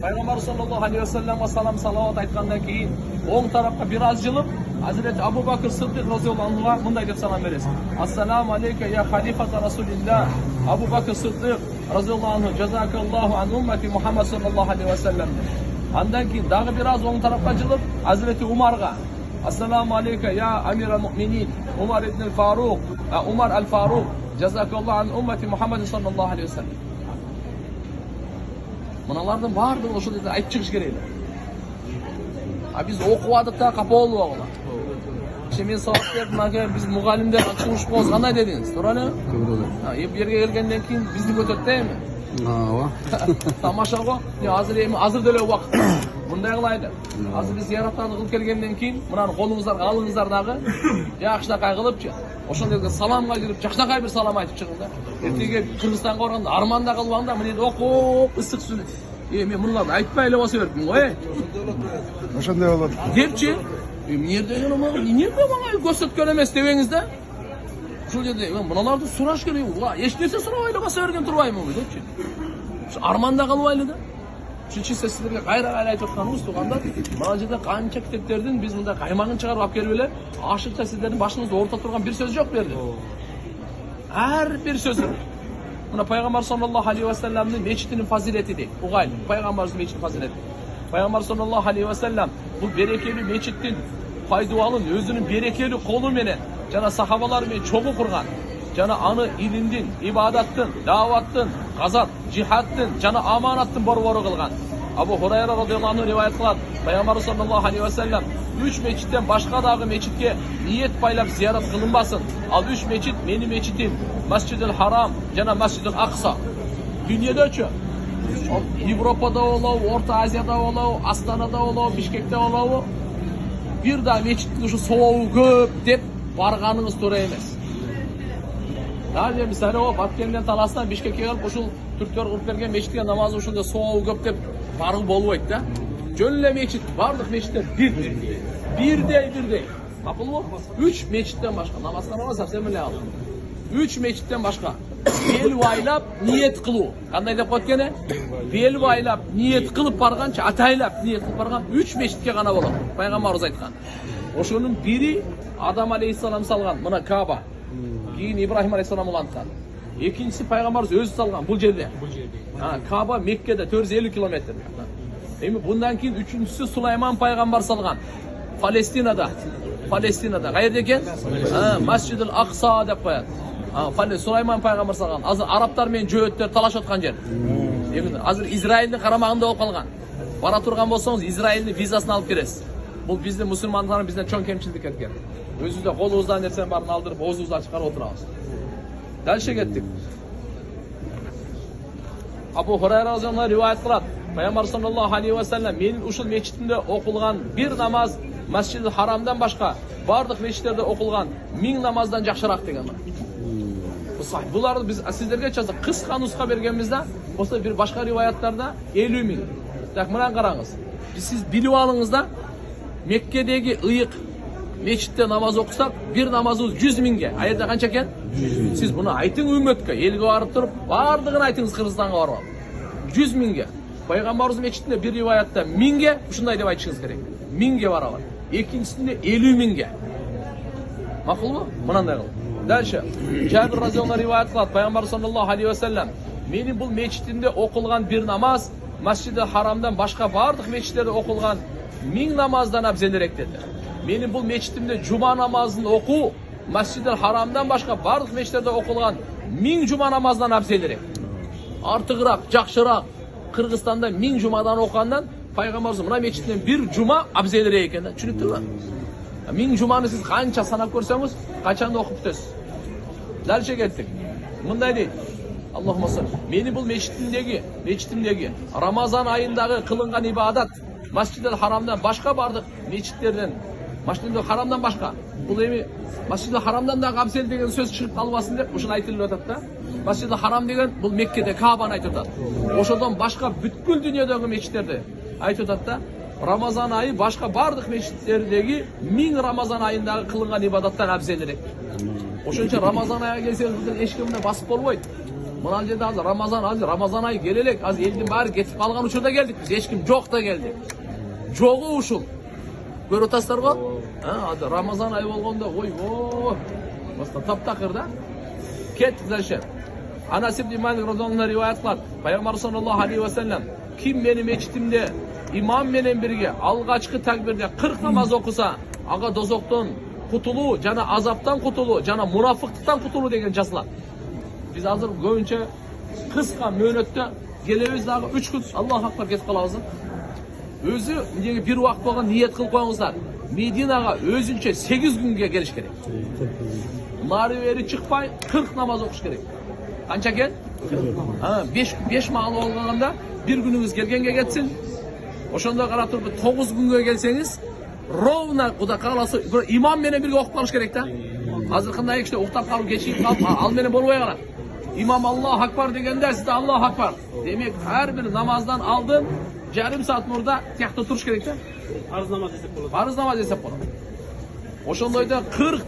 Пайғамбар саллаллаху алейхи ва саллямға салам салауат айтқаннан кейін оң тарапқа біраз жылып Hazreti Abu Bakr Sıddık radıyallahu anh'a мындай деп салам бересіз. Ассаламу алейка я халифата Расулилlah. Abu Bakr Sıddık radıyallahu anh'u cezakаллаху ан уммати Muhammed sallallahu aleyhi ve sellem. Андан кейін дағы біраз оң тарапқа жылып Hazreti Umarға Ассаламу алейка я амирал муъминин Умар ибн al-Faruq Umar al-Faruq cezakаллаху ан уммати Muhammed sallallahu aleyhi ve sellem. Мыналардың барлығы ошол жерде айтып чыгыш керек. Биз окубадык да капа болуп алгыла. Мен сабак бердим, аке биз мугалимдер чыгыш болсо кандай дедиңиз? Туура эле? Бу жерге келгенден кийин бизди көтөт да эми. Ооба. Тамаша го. Азыр деле убакыт. Мындай кылайлы. Азыр биз зыяраттарды кылып келгенден кийин мынаны колуңуздарга алыңыздар дагы. Жакшынакай кылыпчы. Ошол жерге саламга кирип, жакшынакай бир салам айтып чыгың да. Эртеге Кыргызстанга барганда арманда кылбаң да, мына окуп ысык суу. Мен мунуларды айтпай эле басып бердим го. Ошондой болот. Депчи? Эмне деген эмне мага көрсөткөн эмес дебеңиз да. Ушул жерде мунуларды сураш керек. Эч нерсе сурабай эле баса берген турбаймынбы депчи. Арманда калбайлы да. Ушунчу силерге кайра айтып атканыбыз туугандар, мына жерде канча китептердин биз мындай каймагын чыгарып алып келип эле, ашыкча сиздердин башыңызда орто турган бир сөз жок берди. Ар бир сөз. Мына Пайгамбар саллаллаху алейхи ва салламдын мечитинин фазилети дейт. Угайлы, Пайгамбардын мечитинин фазилети. Пайгамбар саллаллаху алейхи ва саллам бул берекелүү мечиттин пайдаланын өзүнүн берекелүү колу менен жана сахабалар менен чогуу курган. Жана аны илимдин, ибадаттын, даваттын, газат, жихадтын, жана аманаттын борбору кылган. Абу Хурайра радıyallahu anh риваят кылат. Пайгамбар саллаллаху алейхи ва саллам 3 мечиттен башка дагы мечитке ниет байлап зиярат кылынбасын. Ал 3 мечит менин мечитим, Масжидил Харам жана Масжидил Акса. Дүйнөдөчү Европада болобу, Орто Азияда болобу, Астанада болобу, Бишкекте болобу, бир да мечиттин ушу сообу көп деп барганыңыз туура эмес. Даже мисалы Баткенден таласынан Бишкекке келип ушул түрктөр кылып берген мечитке намаз ушунда сообу көп деп барып болбойт да. Жөн эле мечит, барлык мечиттер бирдей. Макулбу? 3 мечиттен башка намаз кылбаса совсем эле ал. 3 мечиттен башка бел байлап ниет кылуу. Кандай деп коет экен? Бел байлап ниет кылып барганча, атайлап ниет кылып барган 3 мечитке гана болот. Пайгамбарыбыз айткан. Ошонун бири Адам алейхиссалам салган, мына Каба. Кийин Ибрахим алейхиссалам уланткан. Экинчиси Пайгамбарыбыз өзү салган бул жерде. Каба Меккеде 450 километр. Эми bundan кийин үчүнчүсү Сулайман пайгамбар салган. Палестинада. Каерде экен? Масжидил Акса деп коет. Сулайман пайгамбар салган. Азыр арабтар менен жөөттөр талашып аткан жер. Азыр Израилдин карамагында болуп калган. Бара турган болсоңуз Израилдин визасын алып киресиз. Бул биздин мусулмандардын бизден чоң кемчилдик эткен. Өзүбүздө колубуздан нерсени баарын алдырып, оозубузду ачкарып отурабыз. Дальше кеттик. Абу Хурайра радıyallahu anh риваят кылат. Пайгамбар саллаллаху алейхи ва саллям менин ушул мечитимде окулган бир намаз Масжидил Харамдан башка бардык мечиттерде окулган 1000 намаздан жакшыраак деген. Буларды биз сиздерге часа кыска нуска бергенбизде, болсо бир башка риваяттарда 50 000. Так мына караңыз. Сиз билип алыңыз да, Меккедеги ыйык мечитте намаз окусак, бир намазыбыз 100 000ге. Аерде канча экен? Сиз буну айтың үммөткө, элге барып туруп, бардыгын айтыңыз Кыргызстанга барып. 100 000ге. Пайгамбарыбыз мечитинде бир риваятта 1000ге, ушундай деп айтышыңыз керек. 1000ге барабар. Экинчисинде 50 000ге. Макулбу? Мынандай кыл. Дальше. Жабир радıyallahu anh риваят кылат. Пайгамбар саллаллаху алейхи ва саллям менин бул мечитимде окулган бир намаз Масжидил Харамдан башка бардык мечиттерде окулган 1000 намаздан абзелирээк деди. Менин бул мечитимде жума намазын окуу Масжидил Харамдан башка бардык мечиттерде окулган 1000 жума намаздан абзелирээк. Артыгыраак, жакшыраак. Кыргызстанда 1000 жумадан окугандан Пайгамбарыбыз мына мечиттен бир жума абзелирээк экен да. Түшүнүктүрбү? 1000 жуманы сиз канча санап көрсөңүз, качанда окуп бүтөсүз. Дальше кеттик. Мындай дейт. Аллахумма салли. Менин бул мечитимдеги Рамазан айындагы кылынган ибадат Масжидил Харамдан башка бардык мечиттерден, Масжидил Харамдан башка. Бул эми Масжидил Харамдан да абзел деген сөз чыгып калбасын деп ушуну айтылып атат да. Масжидил Харам деген бул Меккеде Кабаны айтып атат. Ошодон башка бүткүл дүйнөдөгү мечиттерди айтып атат да. Рамазан айы башка бардык мечиттердеги 1000 Рамазан айындагы кылынган ибадаттан абзелирээк. Ошончо Рамазан айы келсе эч кимде басып болбойт. Mına жерде hazır Ramazan ayı gelelek. Az elдің bari ketip kalgan uçurda geldik biz. Hiç kim жоқ та geldik. Жоғы ушул. Көріп отырсыздар ғой? Ramazan ayı болгондо, ой. Баста таптакыр да. Кеттік дальше. Анас ибн Малик радhiyallahu риваят кылат. Пайгамбар саллаллаху алейхи ва саллям ким менин мечитимде имам менен бирге алгачкы такбирде 40 намаз окуса, ага дозоктон кутулуу жана азаптан кутулуу жана мунафыктыктан кутулуу деген жазылат. Biz hazır көбүнчө кыска мөөнөттө келебиз дагы 3 күн Аллаху акбар кетип калабыз. Өзү эмнеге бир убакыт болгон ниет кылып коюңуздар. Мединага өзүнчө 8 күнгө келиш керек. Нары бери чыкпай 40 намаз окуш керек. Канча экен? 5 маал болгондо bir күнүңүз келгенге кетсин. Ошондо карап туруп 9 күнгө келсеңиз, ровно Кудай кааласа имам менен бирге окуп калыш керек да. Азыркында киши уктап калып кечип калып, ал менен болбой калат. İmam Allahu Akbar degende siz de Allahu Akbar. Demek her bir namazdan aldın, yarım saat burada tiyakta turuş gerek de. Farz namaz desek olur. Farz namaz desek olur. Oşondoyda 40